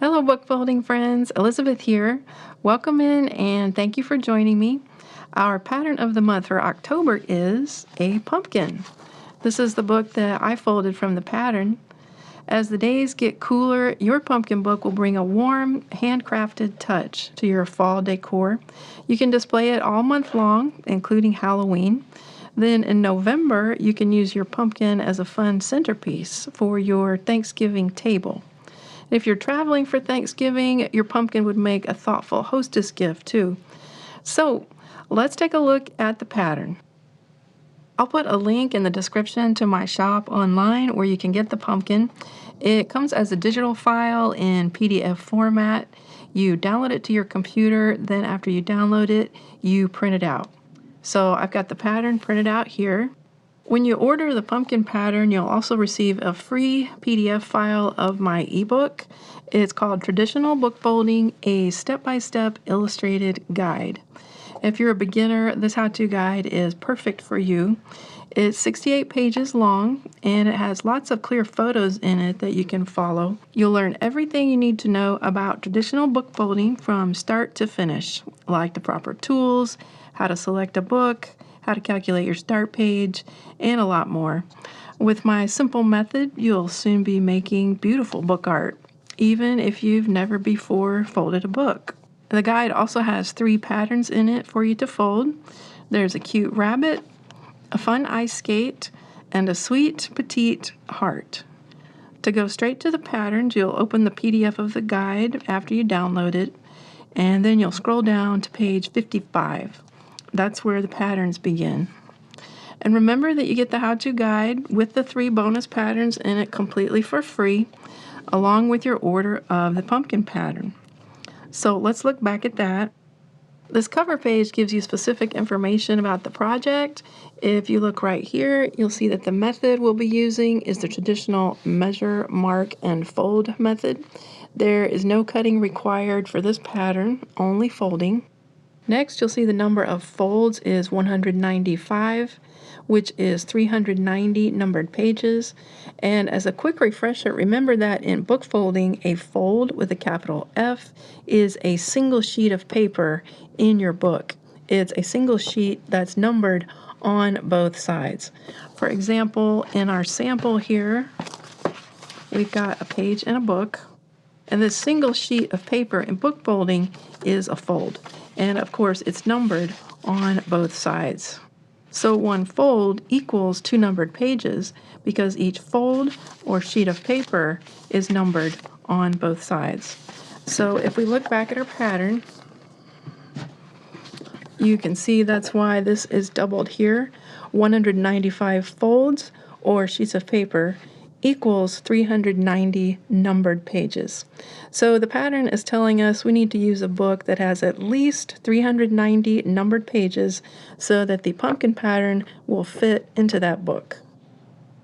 Hello, book folding friends. Elizabeth here. Welcome in and thank you for joining me. Our pattern of the month for October is a pumpkin. This is the book that I folded from the pattern. As the days get cooler, your pumpkin book will bring a warm, handcrafted touch to your fall decor. You can display it all month long, including Halloween. Then in November, you can use your pumpkin as a fun centerpiece for your Thanksgiving table. If you're traveling for Thanksgiving, your pumpkin would make a thoughtful hostess gift too. So let's take a look at the pattern. I'll put a link in the description to my shop online where you can get the pumpkin. It comes as a digital file in PDF format. You download it to your computer, then after you download it, you print it out. So I've got the pattern printed out here. When you order the pumpkin pattern, you'll also receive a free PDF file of my ebook. It's called Traditional Book Folding, a step-by-step illustrated guide. If you're a beginner, this how-to guide is perfect for you. It's 68 pages long, and it has lots of clear photos in it that you can follow. You'll learn everything you need to know about traditional book folding from start to finish, like the proper tools, how to select a book, how to calculate your start page, and a lot more. With my simple method, you'll soon be making beautiful book art, even if you've never before folded a book. The guide also has 3 patterns in it for you to fold. There's a cute rabbit, a fun ice skate, and a sweet petite heart. To go straight to the patterns, you'll open the PDF of the guide after you download it, and then you'll scroll down to page 55. That's where the patterns begin. And remember that you get the how-to guide with the 3 bonus patterns in it completely for free, along with your order of the pumpkin pattern. So let's look back at that. This cover page gives you specific information about the project. If you look right here, you'll see that the method we'll be using is the traditional measure, mark, and fold method. There is no cutting required for this pattern, only folding. Next, you'll see the number of folds is 195, which is 390 numbered pages. And as a quick refresher, remember that in book folding, a fold with a capital F is a single sheet of paper in your book. It's a single sheet that's numbered on both sides. For example, in our sample here, we've got a page and a book. And this single sheet of paper in book folding is a fold. And of course, it's numbered on both sides. So one fold equals 2 numbered pages because each fold or sheet of paper is numbered on both sides. So if we look back at our pattern, you can see that's why this is doubled here. 195 folds or sheets of paper equals 390 numbered pages. So the pattern is telling us we need to use a book that has at least 390 numbered pages so that the pumpkin pattern will fit into that book.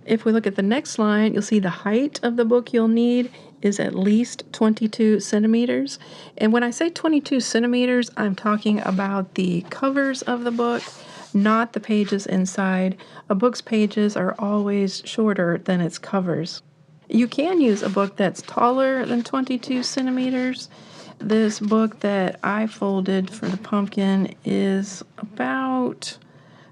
If we look at the next line, you'll see the height of the book you'll need is at least 22 centimeters. And when I say 22 centimeters, I'm talking about the covers of the book, not the pages inside. A book's pages are always shorter than its covers. You can use a book that's taller than 22 centimeters. This book that I folded for the pumpkin is about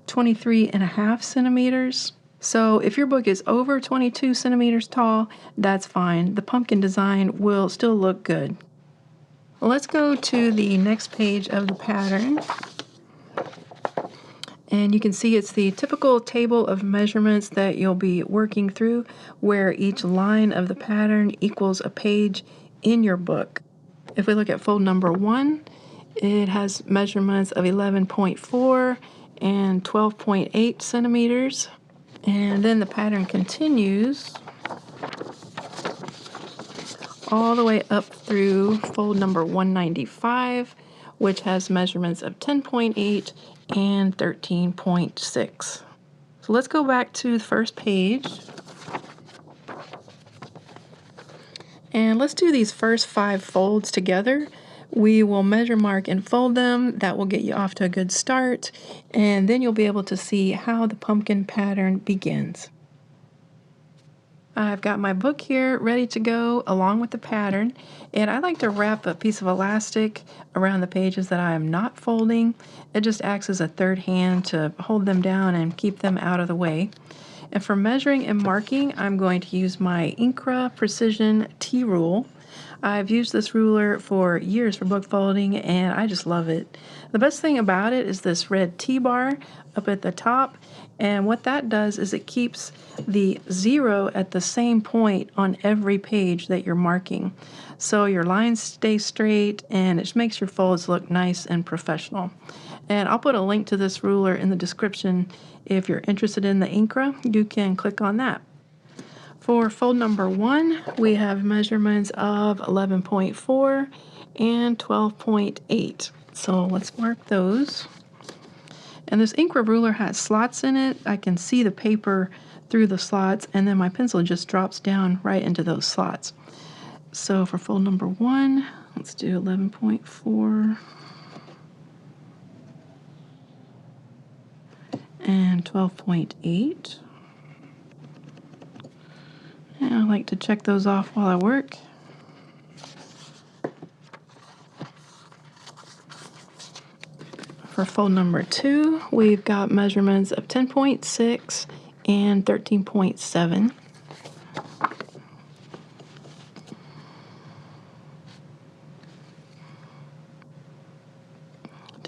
23.5 centimeters. So if your book is over 22 centimeters tall, that's fine. The pumpkin design will still look good. Let's go to the next page of the pattern. And you can see it's the typical table of measurements that you'll be working through, where each line of the pattern equals a page in your book. If we look at fold number 1, it has measurements of 11.4 and 12.8 centimeters. And then the pattern continues all the way up through fold number 195, which has measurements of 10.8 and 13.6. So let's go back to the first page. And let's do these first 5 folds together. We will measure, mark, and fold them. That will get you off to a good start. And then you'll be able to see how the pumpkin pattern begins. I've got my book here ready to go along with the pattern, and I like to wrap a piece of elastic around the pages that I am not folding. It just acts as a third hand to hold them down and keep them out of the way. And for measuring and marking, I'm going to use my Incra Precision T-Rule. I've used this ruler for years for book folding, and I just love it. The best thing about it is this red T-bar up at the top, and what that does is it keeps the 0 at the same point on every page that you're marking. So your lines stay straight, and it makes your folds look nice and professional. And I'll put a link to this ruler in the description. If you're interested in the Incra, you can click on that. For fold number 1, we have measurements of 11.4 and 12.8. So let's mark those. And this Incra ruler has slots in it. I can see the paper through the slots, and then my pencil just drops down right into those slots. So for fold number 1, let's do 11.4 and 12.8. And I like to check those off while I work. For fold number 2, we've got measurements of 10.6 and 13.7.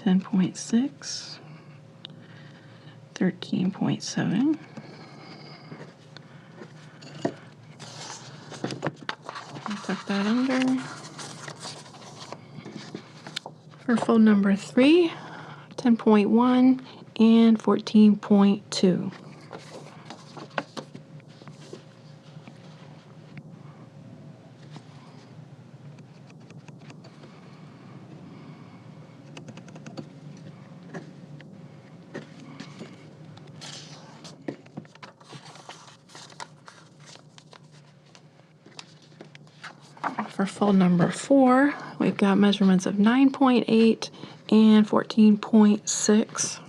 .6, 13.7. Tuck that under. For fold number 3, 10.1 and 14.2. For fold number 4, we've got measurements of 9.8 and 14.6.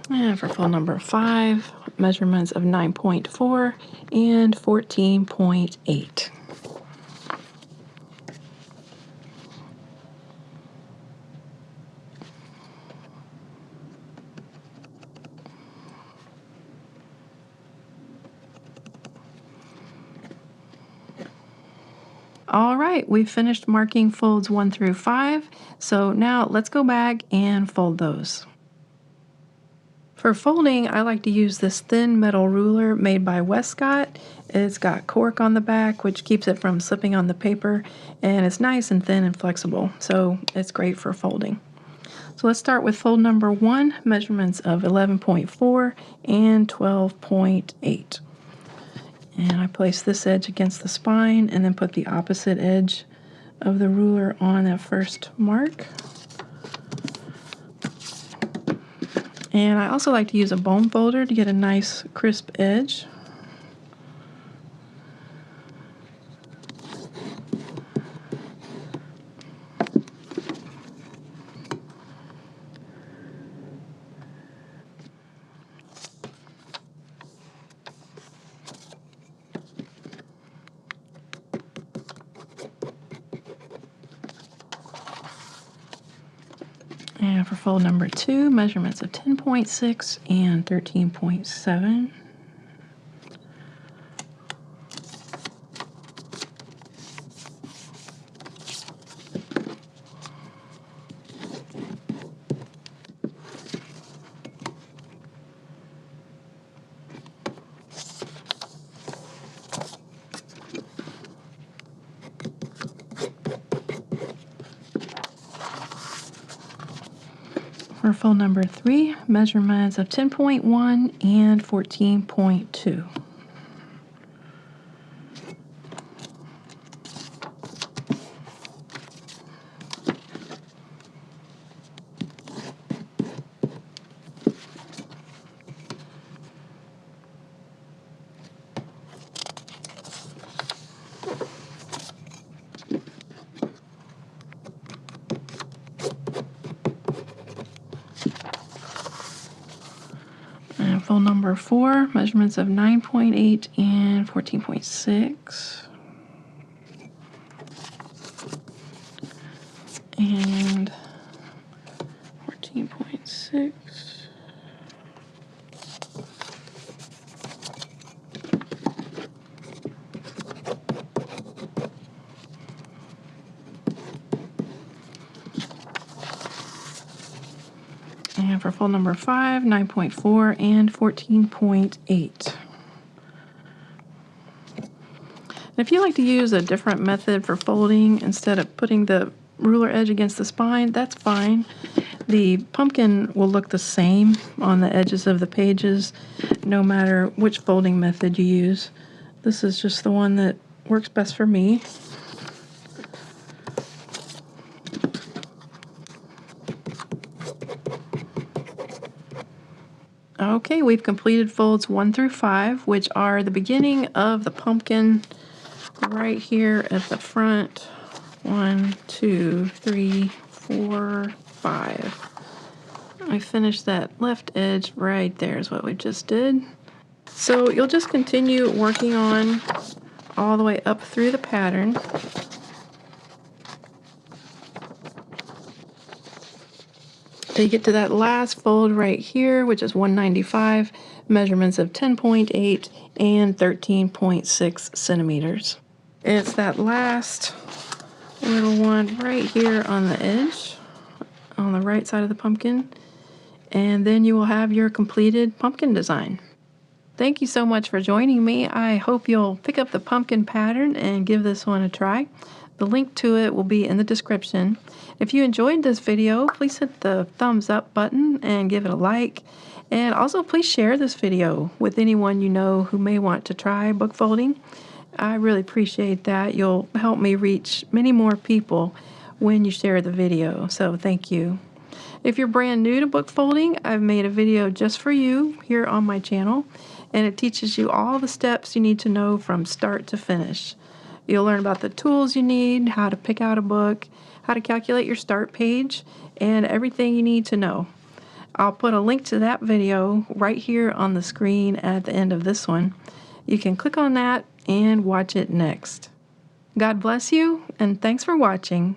And for fold number 5, measurements of 9.4 and 14.8. All right, we've finished marking folds 1 through 5, so now let's go back and fold those. For folding, I like to use this thin metal ruler made by Westcott. It's got cork on the back, which keeps it from slipping on the paper, and it's nice and thin and flexible, so it's great for folding. So let's start with fold number 1, measurements of 11.4 and 12.8. And I place this edge against the spine and then put the opposite edge of the ruler on that first mark. And I also like to use a bone folder to get a nice crisp edge. And for fold number 2, measurements of 10.6 and 13.7. For fold number 3, measurements of 10.1 and 14.2. number 4, measurements of 9.8 and 14.6. And 14.6. And for fold number 5, 9.4 and 14.8. If you like to use a different method for folding instead of putting the ruler edge against the spine, that's fine. The pumpkin will look the same on the edges of the pages no matter which folding method you use. This is just the one that works best for me. Okay, we've completed folds 1 through 5, which are the beginning of the pumpkin right here at the front. 1, 2, 3, 4, 5. I finished that left edge right there is what we just did. So you'll just continue working on all the way up through the pattern. Till you get to that last fold right here, which is 195, measurements of 10.8 and 13.6 centimeters. It's that last little one right here on the edge, on the right side of the pumpkin, and then you will have your completed pumpkin design. Thank you so much for joining me. I hope you'll pick up the pumpkin pattern and give this one a try. The link to it will be in the description. If you enjoyed this video, please hit the thumbs up button and give it a like. And also please share this video with anyone you know who may want to try book folding. I really appreciate that. You'll help me reach many more people when you share the video, so thank you. If you're brand new to book folding, I've made a video just for you here on my channel, and it teaches you all the steps you need to know from start to finish. You'll learn about the tools you need, how to pick out a book, how to calculate your start page, and everything you need to know. I'll put a link to that video right here on the screen at the end of this one. You can click on that and watch it next. God bless you, and thanks for watching.